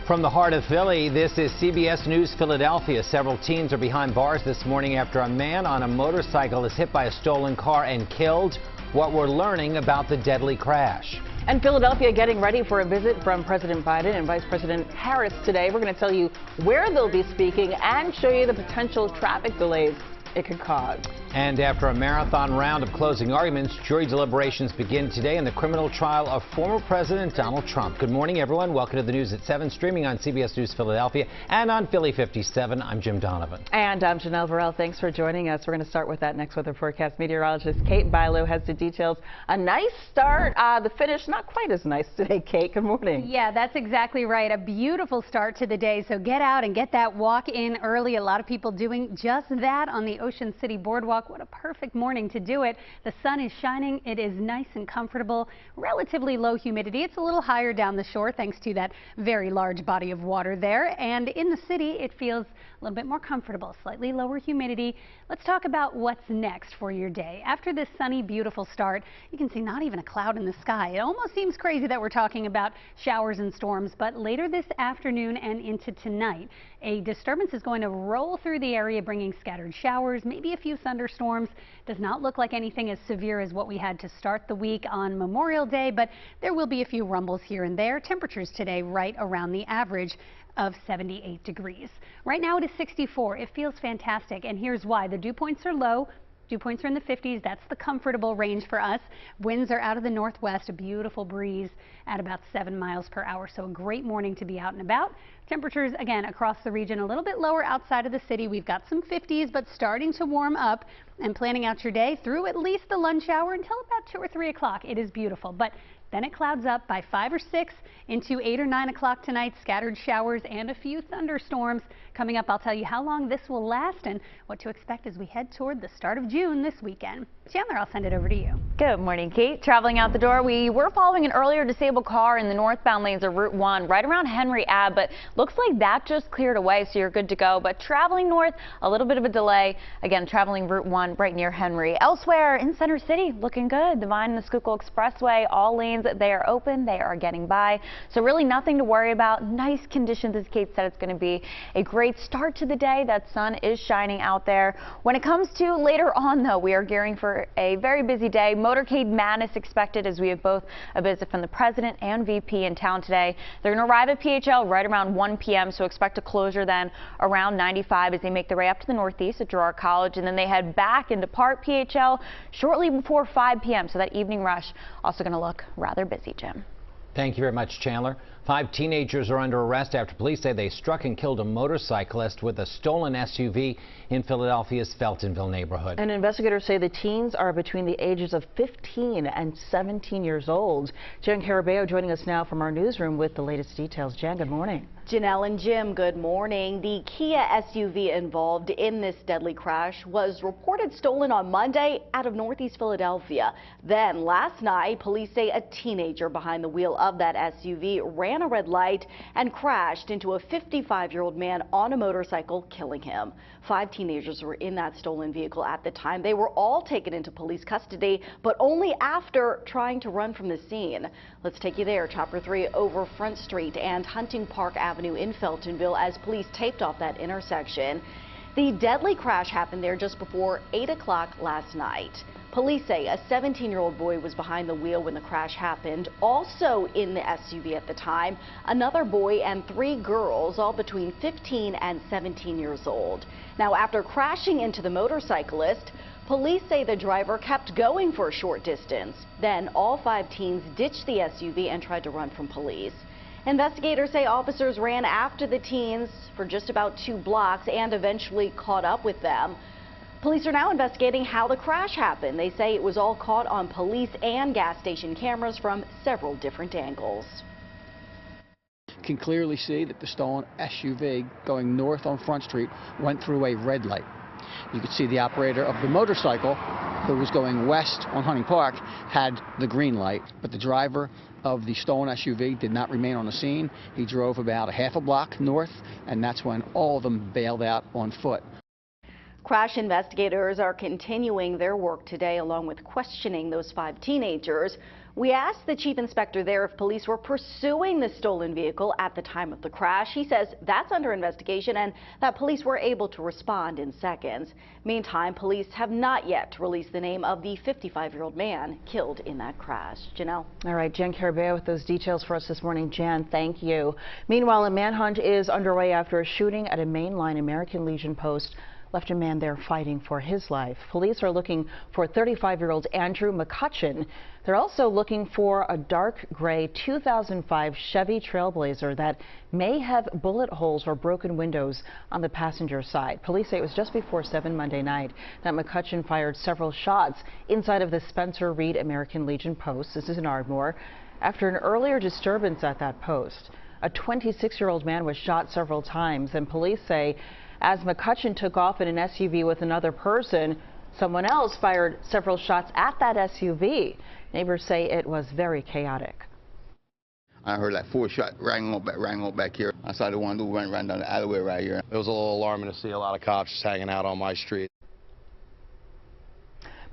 From the heart of Philly, this is CBS News Philadelphia. Several teens are behind bars this morning after a man on a motorcycle is hit by a stolen car and killed. What we're learning about the deadly crash. And Philadelphia getting ready for a visit from President Biden and Vice President Harris today. We're going to tell you where they'll be speaking and show you the potential traffic delays it could cause. And after a marathon round of closing arguments, jury deliberations begin today in the criminal trial of former President Donald Trump. Good morning, everyone. Welcome to the news at 7, streaming on CBS News Philadelphia and on Philly 57. I'm Jim Donovan. And I'm Janelle Varell. Thanks for joining us. We're going to start with that next weather forecast. Meteorologist Kate Bilo has the details. A nice start. The finish not quite as nice today, Kate. Good morning. Yeah, that's exactly right. A beautiful start to the day. So get out and get that walk in early. A lot of people doing just that on the Ocean City Boardwalk. What a perfect morning to do it. The sun is shining. It is nice and comfortable. Relatively low humidity. It's a little higher down the shore thanks to that very large body of water there. And in the city, it feels a little bit more comfortable. Slightly lower humidity. Let's talk about what's next for your day. After this sunny, beautiful start, you can see not even a cloud in the sky. It almost seems crazy that we're talking about showers and storms, but later this afternoon and into tonight, a disturbance is going to roll through the area, bringing scattered showers, maybe a few thunderstorms. Does not look like anything as severe as what we had to start the week on Memorial Day, but there will be a few rumbles here and there. Temperatures today right around the average of 78 degrees. Right now it is 64. It feels fantastic, and here's why. The dew points are low. Dew points are in the 50s. That's the comfortable range for us. Winds are out of the northwest, a beautiful breeze at about 7 miles per hour. So a great morning to be out and about. Temperatures, again, across the region a little bit lower outside of the city. We've got some 50s, but starting to warm up, and planning out your day through at least the lunch hour until about 2 or 3 o'clock. It is beautiful, but then it clouds up by 5 or 6 into 8 or 9 o'clock tonight. Scattered showers and a few thunderstorms coming up. I'll tell you how long this will last and what to expect as we head toward the start of June this weekend. Chandler, I'll send it over to you. Good morning, Kate. Traveling out the door, we were following an earlier disabled car in the northbound lanes of Route 1 right around Henry Ave, but looks like that just cleared away, so you're good to go. But traveling north, a little bit of a delay. Again, traveling Route 1 right near Henry. Elsewhere in Center City, looking good. The Vine and the Schuylkill Expressway, all lanes, they are open. They are getting by. So really nothing to worry about. Nice conditions, as Kate said. It's going to be a great start to the day. That sun is shining out there. When it comes to later on, though, we are gearing for a very busy day. Motorcade madness expected as we have both a visit from the president and VP in town today. They're going to arrive at PHL right around 1 p.m. So expect a closure then around 95 as they make their way up to the northeast at Girard College, and then they head back and depart PHL shortly before 5 p.m. So that evening rush also going to look rather busy, Jim. Thank you very much, Chandler. 5 teenagers are under arrest after police say they struck and killed a motorcyclist with a stolen SUV in Philadelphia's Feltonville neighborhood. And investigators say the teens are between the ages of 15 and 17 years old. Jen Carabeo joining us now from our newsroom with the latest details. Jen, good morning. Janelle and Jim, good morning. The Kia SUV involved in this deadly crash was reported stolen on Monday out of Northeast Philadelphia. Then last night, police say a teenager behind the wheel of that SUV ran a red light and crashed into a 55-year-old man on a motorcycle, killing him. 5 teenagers were in that stolen vehicle at the time. They were all taken into police custody, but only after trying to run from the scene. Let's take you there. Chopper 3 over Front Street and Hunting Park Avenue in Feltonville as police taped off that intersection. The deadly crash happened there just before 8 o'clock last night. Police say a 17-year-old boy was behind the wheel when the crash happened. Also in the SUV at the time, another boy and 3 girls, all between 15 and 17 years old. Now, after crashing into the motorcyclist, police say the driver kept going for a short distance. Then all 5 teens ditched the SUV and tried to run from police. Investigators say officers ran after the teens for just about 2 blocks and eventually caught up with them. Police are now investigating how the crash happened. They say it was all caught on police and gas station cameras from several different angles. Can clearly see that the stolen SUV going north on Front Street went through a red light. You could see the operator of the motorcycle, who was going west on Hunting Park, had the green light, but the driver of the stolen SUV did not remain on the scene. He drove about a half a block north, and that's when all of them bailed out on foot. Crash investigators are continuing their work today along with questioning those 5 teenagers. We asked the chief inspector there if police were pursuing the stolen vehicle at the time of the crash. He says that's under investigation and that police were able to respond in seconds. Meantime, police have not yet released the name of the 55-year-old man killed in that crash. Janelle. All right, Jan Carabeo with those details for us this morning. Jan, thank you. Meanwhile, a manhunt is underway after a shooting at a mainline American Legion post left a man there fighting for his life. Police are looking for 35-year-old Andrew McCutcheon. They're also looking for a dark gray 2005 Chevy Trailblazer that may have bullet holes or broken windows on the passenger side. Police say it was just before 7 Monday night that McCutcheon fired several shots inside of the Spencer Reed American Legion post. This is in Ardmore. After an earlier disturbance at that post, a 26-year-old man was shot several times, and police say as McCutcheon took off in an SUV with another person, someone else fired several shots at that SUV. Neighbors say it was very chaotic. I heard like 4 shots rang on back here. I saw the one dude ran down the alleyway right here. It was a little alarming to see a lot of cops just hanging out on my street.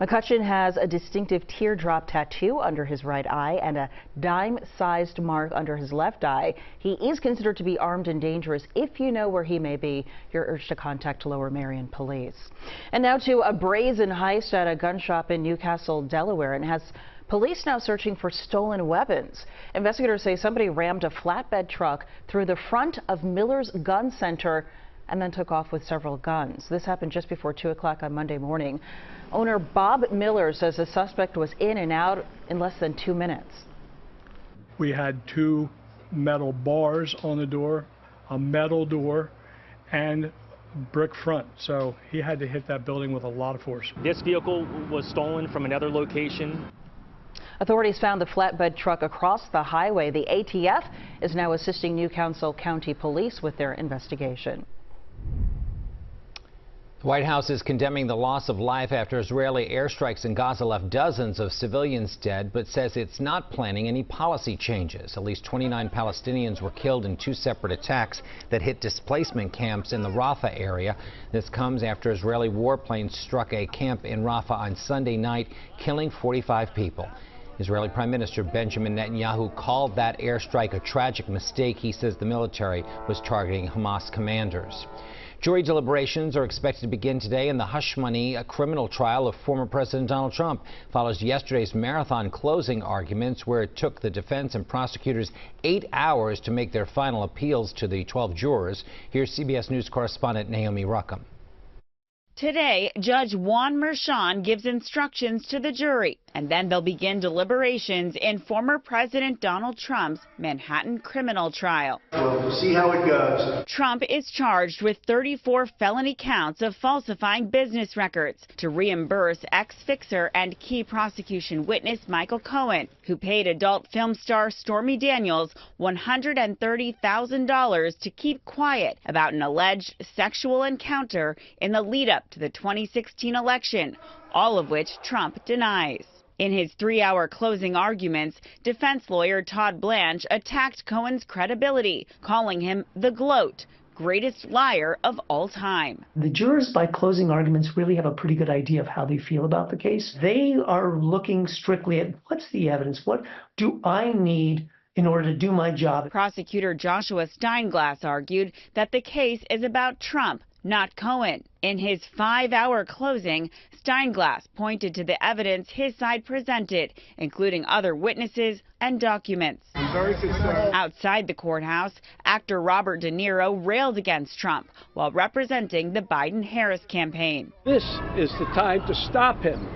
McCutcheon has a distinctive teardrop tattoo under his right eye and a dime-sized mark under his left eye. He is considered to be armed and dangerous. If you know where he may be, you're urged to contact Lower Merion Police. And now to a brazen heist at a gun shop in Newcastle, Delaware, and has police now searching for stolen weapons. Investigators say somebody rammed a flatbed truck through the front of Miller's Gun Center and then took off with several guns. This happened just before 2 o'clock on Monday morning. Owner Bob Miller says the suspect was in and out in less than 2 minutes. We had 2 metal bars on the door, a metal door, and brick front. So he had to hit that building with a lot of force. This vehicle was stolen from another location. Authorities found the flatbed truck across the highway. The ATF is now assisting Newcastle County Police with their investigation. The White House is condemning the loss of life after Israeli airstrikes in Gaza left dozens of civilians dead, but says it's not planning any policy changes. At least 29 Palestinians were killed in 2 separate attacks that hit displacement camps in the Rafah area. This comes after Israeli warplanes struck a camp in Rafah on Sunday night, killing 45 people. Israeli Prime Minister Benjamin Netanyahu called that airstrike a tragic mistake. He says the military was targeting Hamas commanders. Jury deliberations are expected to begin today in the hush money criminal trial of former President Donald Trump. Follows yesterday's marathon closing arguments where it took the defense and prosecutors 8 hours to make their final appeals to the 12 jurors. Here's CBS News correspondent Naomi Ruckham. Today, Judge Juan Merchan gives instructions to the jury, and then they'll begin deliberations in former President Donald Trump's Manhattan criminal trial. We'll see how it goes. Trump is charged with 34 felony counts of falsifying business records to reimburse ex-fixer and key prosecution witness Michael Cohen, who paid adult film star Stormy Daniels $130,000 to keep quiet about an alleged sexual encounter in the lead-up to the 2016 election, all of which Trump denies. In his 3-hour closing arguments, defense lawyer Todd Blanche attacked Cohen's credibility, calling him the GLOAT, greatest liar of all time. The jurors, by closing arguments, really have a pretty good idea of how they feel about the case. They are looking strictly at what's the evidence, what do I need in order to do my job. Prosecutor Joshua Steinglass argued that the case is about Trump, not Cohen. In his 5-hour closing, Steinglass pointed to the evidence his side presented, including other witnesses and documents. Outside the courthouse, actor Robert De Niro railed against Trump while representing the Biden-Harris campaign. This is the time to stop him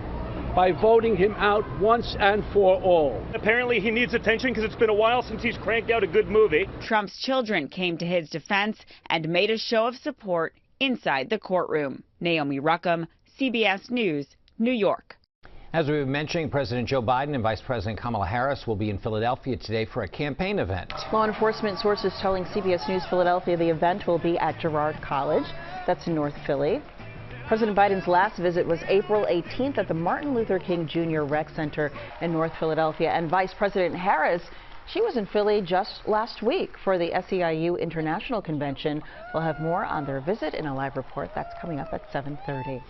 by voting him out once and for all. Apparently he needs attention because it's been a while since he's cranked out a good movie. Trump's children came to his defense and made a show of support inside the courtroom. Naomi Ruckham, CBS News, New York. As we've been mentioning, President Joe Biden and Vice President Kamala Harris will be in Philadelphia today for a campaign event. Law enforcement sources telling CBS News Philadelphia the event will be at Girard College. That's in North Philly. President Biden's last visit was April 18th at the Martin Luther King Jr. Rec Center in North Philadelphia, and Vice President Harris She was in Philly just last week for the SEIU International Convention. We'll have more on their visit in a live report that's coming up at 7:30.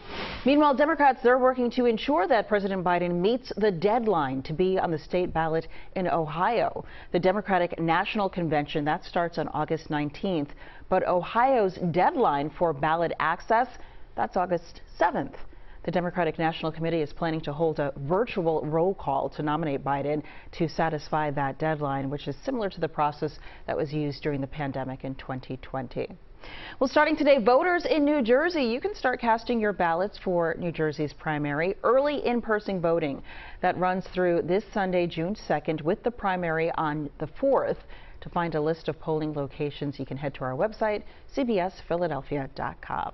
Meanwhile, Democrats, they're working to ensure that President Biden meets the deadline to be on the state ballot in Ohio. The Democratic National Convention, that starts on August 19th, but Ohio's deadline for ballot access, that's August 7th. The Democratic National Committee is planning to hold a virtual roll call to nominate Biden to satisfy that deadline, which is similar to the process that was used during the pandemic in 2020. Well, starting today, voters in New Jersey, you can start casting your ballots for New Jersey's primary early in-person voting. That runs through this Sunday, June 2nd, with the primary on the 4th. To find a list of polling locations, you can head to our website, cbsphiladelphia.com.